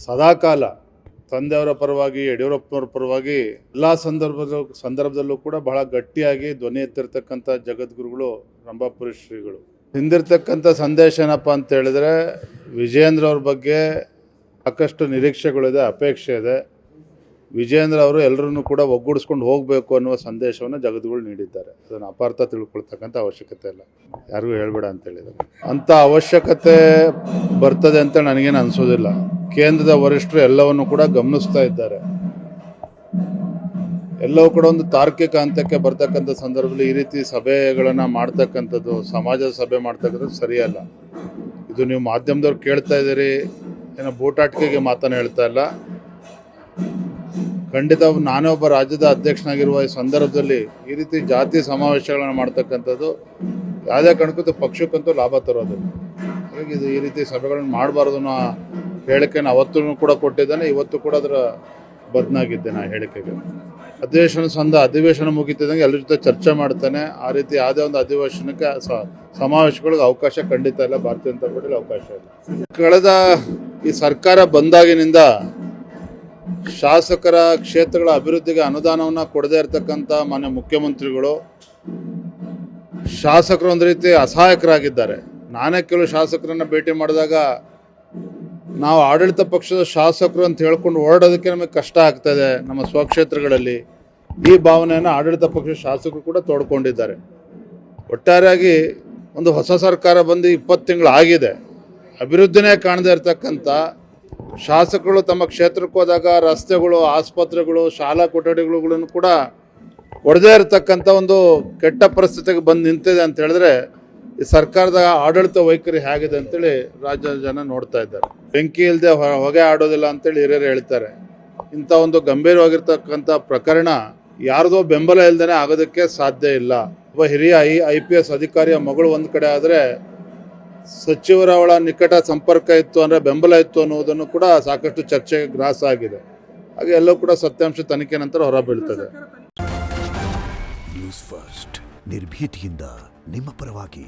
ಸದಾಕಾಲ ತಂದೆಯವರ ಪರವಾಗಿ ಯಡಿಯೂರಪ್ಪನವರ ಪರವಾಗಿ ಎಲ್ಲ ಸಂದರ್ಭದಲ್ಲೂ ಕೂಡ ಬಹಳ ಗಟ್ಟಿಯಾಗಿ ಧ್ವನಿ ಎತ್ತಿರ್ತಕ್ಕಂಥ ಜಗದ್ಗುರುಗಳು ರಂಭಾಪುರಿ ಶ್ರೀಗಳು. ಹಿಂದಿರ್ತಕ್ಕಂಥ ಸಂದೇಶ ಏನಪ್ಪ ಅಂತ ಹೇಳಿದ್ರೆ, ವಿಜಯೇಂದ್ರ ಅವ್ರ ಬಗ್ಗೆ ಸಾಕಷ್ಟು ನಿರೀಕ್ಷೆಗಳಿದೆ, ಅಪೇಕ್ಷೆ ಇದೆ. ವಿಜಯೇಂದ್ರ ಅವರು ಎಲ್ಲರನ್ನೂ ಕೂಡ ಒಗ್ಗೂಡಿಸ್ಕೊಂಡು ಹೋಗಬೇಕು ಅನ್ನುವ ಸಂದೇಶವನ್ನು ಜಗದ್ಗುರು ನೀಡಿದ್ದಾರೆ. ಅದನ್ನು ಅಪಾರ್ಥ ತಿಳ್ಕೊಳ್ತಕ್ಕಂಥ ಅವಶ್ಯಕತೆ ಇಲ್ಲ, ಯಾರಿಗೂ ಹೇಳ್ಬೇಡ ಅಂತ ಹೇಳಿದ್ದಾರೆ. ಅಂಥ ಅವಶ್ಯಕತೆ ಬರ್ತದೆ ಅಂತ ನನಗೇನು ಅನಿಸೋದಿಲ್ಲ. ಕೇಂದ್ರದ ವರಿಷ್ಠರು ಎಲ್ಲವನ್ನು ಕೂಡ ಗಮನಿಸ್ತಾ ಇದ್ದಾರೆ. ಎಲ್ಲವೂ ಕೂಡ ಒಂದು ತಾರ್ಕಿಕ ಹಂತಕ್ಕೆ ಬರ್ತಕ್ಕಂಥ ಸಂದರ್ಭದಲ್ಲಿ ಈ ರೀತಿ ಸಭೆಗಳನ್ನು ಮಾಡ್ತಕ್ಕಂಥದ್ದು, ಸಮಾಜದ ಸಭೆ ಮಾಡ್ತಕ್ಕಂಥದ್ದು ಸರಿಯಲ್ಲ. ಇದು ನೀವು ಮಾಧ್ಯಮದವ್ರು ಕೇಳ್ತಾ ಇದ್ದೀರಿ, ಏನೋ ಬೂಟಾಟಿಕೆಗೆ ಮಾತನ್ನು ಹೇಳ್ತಾ ಇಲ್ಲ. ಖಂಡಿತ ನಾನೇ ಒಬ್ಬ ರಾಜ್ಯದ ಅಧ್ಯಕ್ಷನಾಗಿರುವ ಈ ಸಂದರ್ಭದಲ್ಲಿ ಈ ರೀತಿ ಜಾತಿ ಸಮಾವೇಶಗಳನ್ನು ಮಾಡ್ತಕ್ಕಂಥದ್ದು ಯಾವುದೇ ಕಾರಣಕ್ಕೂ ಪಕ್ಷಕ್ಕಂತೂ ಲಾಭ ತರೋದಿಲ್ಲ. ಹಾಗಾಗಿ ಇದು ಈ ರೀತಿ ಸಭೆಗಳನ್ನು ಮಾಡಬಾರ್ದು ಅನ್ನೋ ಹೇಳಿಕೆನ ಅವತ್ತೂ ಕೂಡ ಕೊಟ್ಟಿದ್ದಾನೆ, ಇವತ್ತು ಕೂಡ ಅದರ ಬದನಾಗಿದ್ದೇನೆ ಆ ಹೇಳಿಕೆಗೆ. ಅಧಿವೇಶನ ಮುಗಿತಿದ್ದಂಗೆ ಎಲ್ಲರ ಜೊತೆ ಚರ್ಚೆ ಮಾಡ್ತಾನೆ. ಆ ರೀತಿ ಯಾವುದೇ ಒಂದು ಅಧಿವೇಶನಕ್ಕೆ ಸಮಾವೇಶಗಳಿಗೆ ಅವಕಾಶ ಖಂಡಿತ ಇಲ್ಲ, ಭಾರತೀಯ ಜನತಾ ಪಾರ್ಟಿಲಿ ಅವಕಾಶ ಇಲ್ಲ. ಕಳೆದ ಈ ಸರ್ಕಾರ ಬಂದಾಗಿನಿಂದ ಶಾಸಕರ ಕ್ಷೇತ್ರಗಳ ಅಭಿವೃದ್ಧಿಗೆ ಅನುದಾನವನ್ನು ಕೊಡದೇ ಇರತಕ್ಕಂಥ ಮಾನ್ಯ ಮುಖ್ಯಮಂತ್ರಿಗಳು ಶಾಸಕರು ಒಂದು ರೀತಿ ಅಸಹಾಯಕರಾಗಿದ್ದಾರೆ. ನಾನೇ ಕೆಲವು ಶಾಸಕರನ್ನು ಭೇಟಿ ಮಾಡಿದಾಗ ನಾವು ಆಡಳಿತ ಪಕ್ಷದ ಶಾಸಕರು ಅಂತ ಹೇಳ್ಕೊಂಡು ಓಡೋದಕ್ಕೆ ನಮಗೆ ಕಷ್ಟ ಆಗ್ತದೆ ನಮ್ಮ ಸ್ವಕ್ಷೇತ್ರಗಳಲ್ಲಿ. ಈ ಭಾವನೆಯನ್ನು ಆಡಳಿತ ಪಕ್ಷದ ಶಾಸಕರು ಕೂಡ ತೋಡ್ಕೊಂಡಿದ್ದಾರೆ. ಒಟ್ಟಾರೆಯಾಗಿ ಒಂದು ಹೊಸ ಸರ್ಕಾರ ಬಂದು 20 ತಿಂಗಳು ಆಗಿದೆ, ಅಭಿವೃದ್ಧಿನೇ ಕಾಣದೇ ಇರತಕ್ಕಂಥ ಶಾಸಕರು ತಮ್ಮ ಕ್ಷೇತ್ರಕ್ಕೆ ಹೋದಾಗ ರಸ್ತೆಗಳು, ಆಸ್ಪತ್ರೆಗಳು, ಶಾಲಾ ಕೊಠಡಿಗಳನ್ನು ಕೂಡ ಒಡೆದೇ ಇರತಕ್ಕಂಥ ಒಂದು ಕೆಟ್ಟ ಪರಿಸ್ಥಿತಿಗೆ ಬಂದು ನಿಂತಿದೆ ಅಂತ ಹೇಳಿದ್ರೆ ಈ ಸರ್ಕಾರದ ಆಡಳಿತ ವೈಖರಿ ಹೇಗಿದೆ ಅಂತೇಳಿ ರಾಜ್ಯದ ಜನ ನೋಡ್ತಾ ಇದ್ದಾರೆ. ಬೆಂಕಿ ಇಲ್ಲದೆ ಹೊಗೆ ಆಡೋದಿಲ್ಲ ಅಂತೇಳಿ ಹಿರಿಯರು ಹೇಳ್ತಾರೆ. ಇಂಥ ಒಂದು ಗಂಭೀರವಾಗಿರ್ತಕ್ಕಂಥ ಪ್ರಕರಣ ಯಾರ್ದೋ ಬೆಂಬಲ ಇಲ್ಲದೇ ಆಗೋದಕ್ಕೆ ಸಾಧ್ಯ ಇಲ್ಲ. ಒಬ್ಬ ಹಿರಿಯ IPS ಅಧಿಕಾರಿಯ ಮಗಳು ಒಂದು ಕಡೆ ಆದರೆ ಸಚಿವರ ಅವಳ ನಿಕಟ ಸಂಪರ್ಕ ಇತ್ತು ಅಂದರೆ ಬೆಂಬಲ ಇತ್ತು ಅನ್ನೋದನ್ನು ಕೂಡ ಸಾಕಷ್ಟು ಚರ್ಚೆಗೆ ಗ್ರಾಸ ಆಗಿದೆ. ಹಾಗೆ ಎಲ್ಲವೂ ಕೂಡ ಸತ್ಯಾಂಶ ತನಿಖೆ ನಂತರ ಹೊರಬೀಳ್ತದೆ. ನ್ಯೂಸ್ ಫಸ್ಟ್ ನಿರ್ಭೀತಿಯಿಂದ ನಿಮ್ಮ ಪರವಾಗಿ.